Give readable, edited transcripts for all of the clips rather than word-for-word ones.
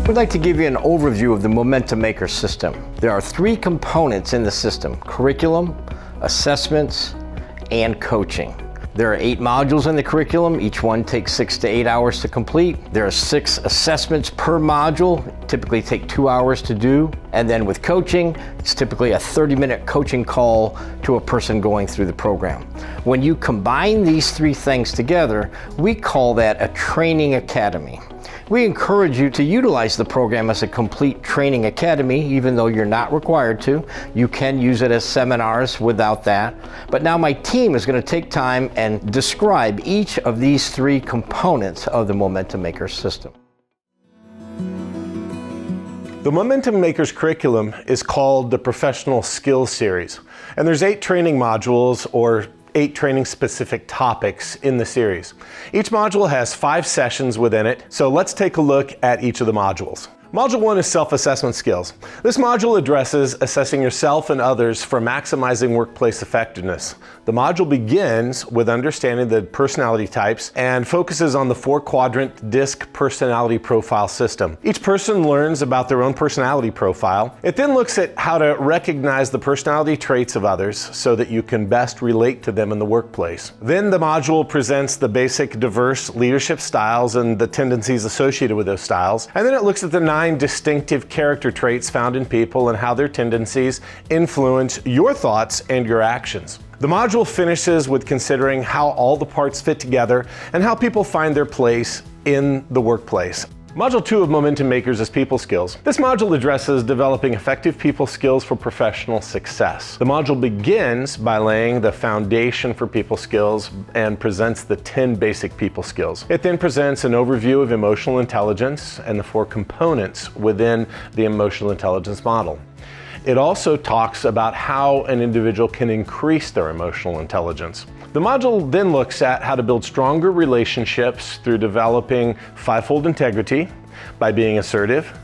We'd like to give you an overview of the Momentum Maker system. There are 3 components in the system: curriculum, assessments, and coaching. There are 8 modules in the curriculum. Each one takes 6 to 8 hours to complete. There are 6 assessments per module, typically take 2 hours to do. And then with coaching, it's typically a 30-minute coaching call to a person going through the program. When you combine these 3 things together, we call that a training academy. We encourage you to utilize the program as a complete training academy, even though you're not required to. You can use it as seminars without that. But now my team is going to take time and describe each of these 3 components of the Momentum Maker system. The Momentum Makers curriculum is called the Professional Skills Series, and there's 8 training modules, or 8 training-specific topics in the series. Each module has 5 sessions within it, so let's take a look at each of the modules. Module 1 is self-assessment skills. This module addresses assessing yourself and others for maximizing workplace effectiveness. The module begins with understanding the personality types and focuses on the 4-quadrant DISC personality profile system. Each person learns about their own personality profile. It then looks at how to recognize the personality traits of others so that you can best relate to them in the workplace. Then the module presents the basic diverse leadership styles and the tendencies associated with those styles. And then it looks at the 9 distinctive character traits found in people and how their tendencies influence your thoughts and your actions. The module finishes with considering how all the parts fit together and how people find their place in the workplace. Module 2 of Momentum Makers is people skills. This module addresses developing effective people skills for professional success. The module begins by laying the foundation for people skills and presents the 10 basic people skills. It then presents an overview of emotional intelligence and the 4 components within the emotional intelligence model. It also talks about how an individual can increase their emotional intelligence. The module then looks at how to build stronger relationships through developing 5-fold integrity, by being assertive,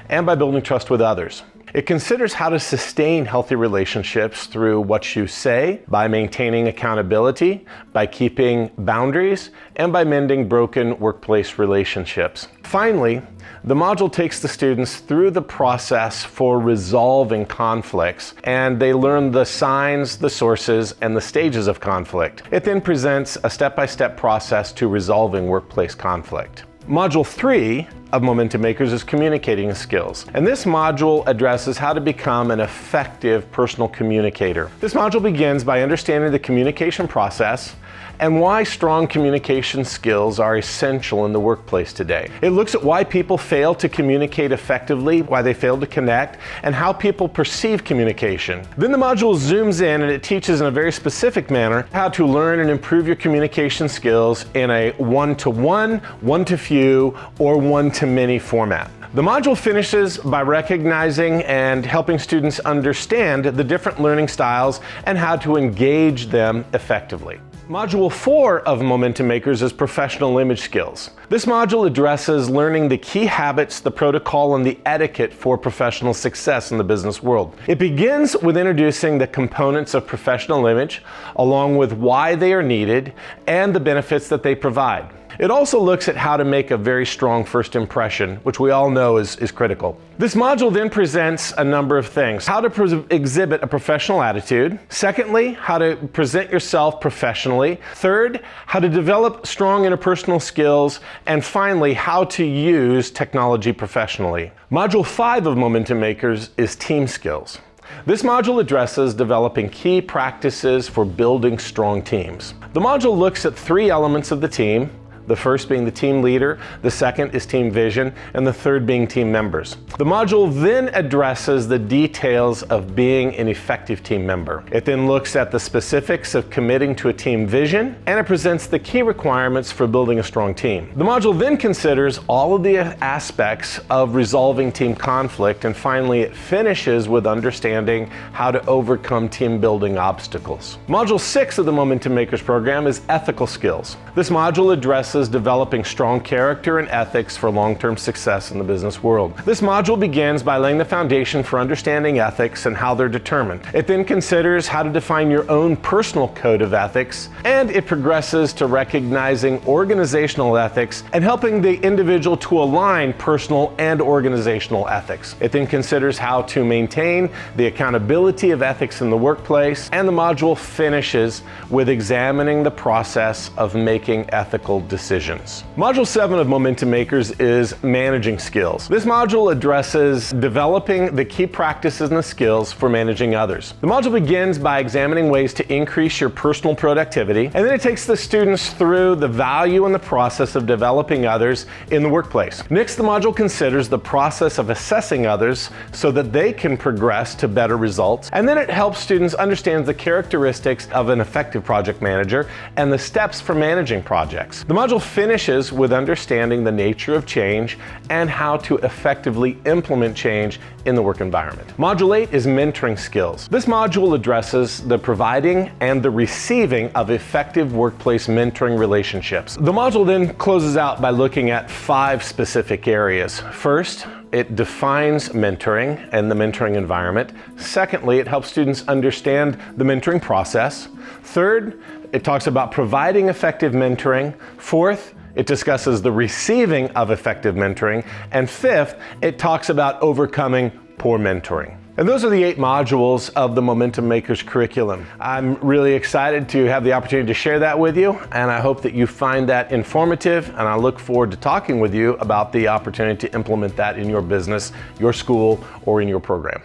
and by building trust with others. It considers how to sustain healthy relationships through what you say, by maintaining accountability, by keeping boundaries, and by mending broken workplace relationships. Finally, the module takes the students through the process for resolving conflicts, and they learn the signs, the sources, and the stages of conflict. It then presents a step-by-step process to resolving workplace conflict. Module 3 of Momentum Makers is communicating skills, and this module addresses how to become an effective personal communicator. This module begins by understanding the communication process and why strong communication skills are essential in the workplace today. It looks at why people fail to communicate effectively, why they fail to connect, and how people perceive communication. Then the module zooms in and it teaches in a very specific manner how to learn and improve your communication skills in a one-to-one, one-to-few, or one-to-many format. The module finishes by recognizing and helping students understand the different learning styles and how to engage them effectively. Module 4 of Momentum Makers is professional image skills. This module addresses learning the key habits, the protocol, and the etiquette for professional success in the business world. It begins with introducing the components of professional image, along with why they are needed and the benefits that they provide. It also looks at how to make a very strong first impression, which we all know is critical. This module then presents a number of things. How to exhibit a professional attitude. Secondly, how to present yourself professionally. Third, how to develop strong interpersonal skills. And finally, how to use technology professionally. Module 5 of Momentum Makers is team skills. This module addresses developing key practices for building strong teams. The module looks at 3 elements of the team. The first being the team leader, the second is team vision, and the third being team members. The module then addresses the details of being an effective team member. It then looks at the specifics of committing to a team vision, and it presents the key requirements for building a strong team. The module then considers all of the aspects of resolving team conflict, and finally it finishes with understanding how to overcome team building obstacles. Module 6 of the Momentum Makers program is ethical skills. This module addresses discusses developing strong character and ethics for long-term success in the business world. This module begins by laying the foundation for understanding ethics and how they're determined. It then considers how to define your own personal code of ethics, and it progresses to recognizing organizational ethics and helping the individual to align personal and organizational ethics. It then considers how to maintain the accountability of ethics in the workplace, and the module finishes with examining the process of making ethical decisions. Module 7 of Momentum Makers is managing skills. This module addresses developing the key practices and the skills for managing others. The module begins by examining ways to increase your personal productivity, and then it takes the students through the value and the process of developing others in the workplace. Next, the module considers the process of assessing others so that they can progress to better results, and then it helps students understand the characteristics of an effective project manager and the steps for managing projects. The module finishes with understanding the nature of change and how to effectively implement change in the work environment. Module 8 is mentoring skills. This module addresses the providing and the receiving of effective workplace mentoring relationships. The module then closes out by looking at 5 specific areas. First, it defines mentoring and the mentoring environment. Secondly, it helps students understand the mentoring process. Third, it talks about providing effective mentoring. Fourth, it discusses the receiving of effective mentoring. And fifth, it talks about overcoming poor mentoring. And those are the 8 modules of the Momentum Makers curriculum. I'm really excited to have the opportunity to share that with you, and I hope that you find that informative, and I look forward to talking with you about the opportunity to implement that in your business, your school, or in your program.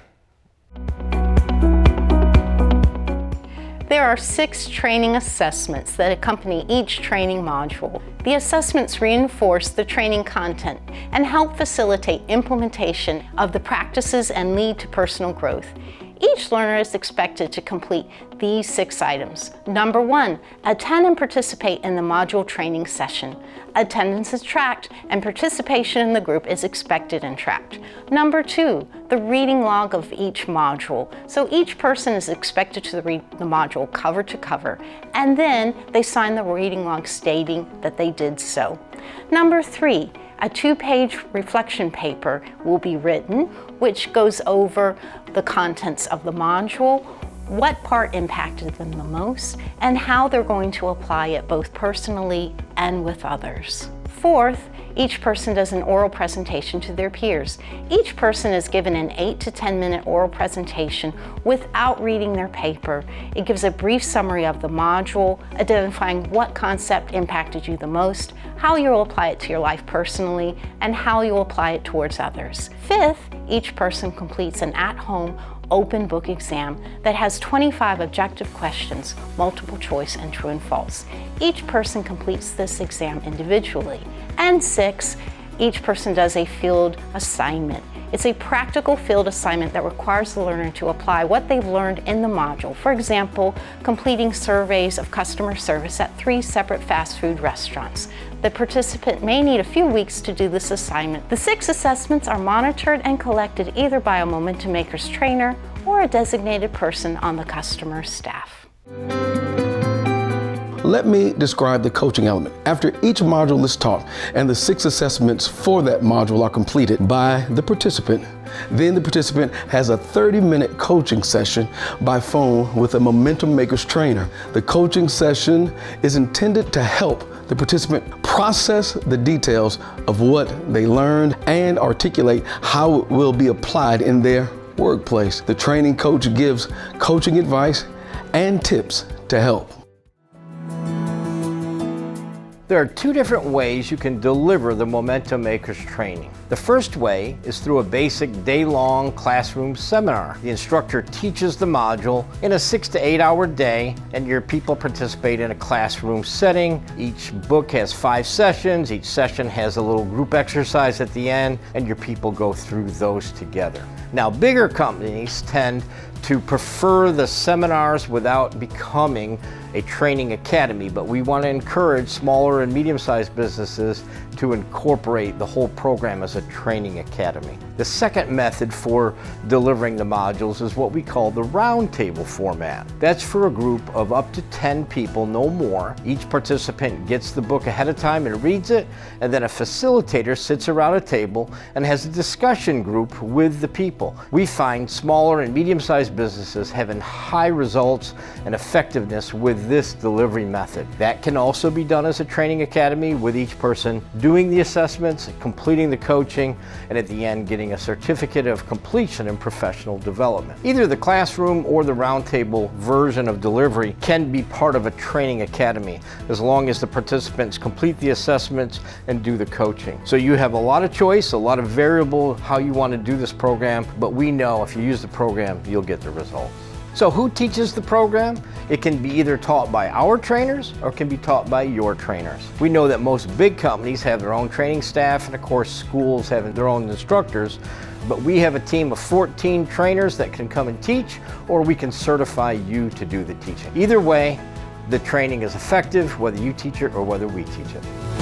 There are 6 training assessments that accompany each training module. The assessments reinforce the training content and help facilitate implementation of the practices and lead to personal growth. Each learner is expected to complete these 6 items. Number 1, attend and participate in the module training session. Attendance is tracked and participation in the group is expected and tracked. Number 2, the reading log of each module. So each person is expected to read the module cover to cover, and then they sign the reading log stating that they did so. Number 3, a 2-page reflection paper will be written, which goes over the contents of the module, what part impacted them the most, and how they're going to apply it both personally and with others. Fourth, each person does an oral presentation to their peers. Each person is given an 8 to 10 minute oral presentation without reading their paper. It gives a brief summary of the module, identifying what concept impacted you the most, how you'll apply it to your life personally, and how you'll apply it towards others. Fifth, each person completes an at-home open book exam that has 25 objective questions, multiple choice and true and false. Each person completes this exam individually. And 6, each person does a field assignment. It's a practical field assignment that requires the learner to apply what they've learned in the module. For example, completing surveys of customer service at 3 separate fast food restaurants. The participant may need a few weeks to do this assignment. The 6 assessments are monitored and collected either by a Momentum Makers trainer or a designated person on the customer staff. Let me describe the coaching element. After each module is taught and the 6 assessments for that module are completed by the participant, then the participant has a 30-minute coaching session by phone with a Momentum Makers trainer. The coaching session is intended to help the participant process the details of what they learned and articulate how it will be applied in their workplace. The training coach gives coaching advice and tips to help. There are 2 different ways you can deliver the Momentum Makers training. The first way is through a basic day-long classroom seminar. The instructor teaches the module in a 6 to 8 hour day, and your people participate in a classroom setting. Each book has 5 sessions. Each session has a little group exercise at the end, and your people go through those together. Now, bigger companies tend to prefer the seminars without becoming a training academy, but we want to encourage smaller and medium-sized businesses to incorporate the whole program as a training academy. The second method for delivering the modules is what we call the roundtable format. That's for a group of up to 10 people, no more. Each participant gets the book ahead of time and reads it, and then a facilitator sits around a table and has a discussion group with the people. We find smaller and medium-sized businesses having high results and effectiveness with this delivery method. That can also be done as a training academy, with each person doing the assessments, completing the coaching, and at the end getting a certificate of completion in professional development. Either the classroom or the roundtable version of delivery can be part of a training academy, as long as the participants complete the assessments and do the coaching. So you have a lot of choice, a lot of variable how you want to do this program, but we know if you use the program, you'll get the results. So who teaches the program? It can be either taught by our trainers or can be taught by your trainers. We know that most big companies have their own training staff, and of course schools have their own instructors, but we have a team of 14 trainers that can come and teach, or we can certify you to do the teaching. Either way, the training is effective, whether you teach it or whether we teach it.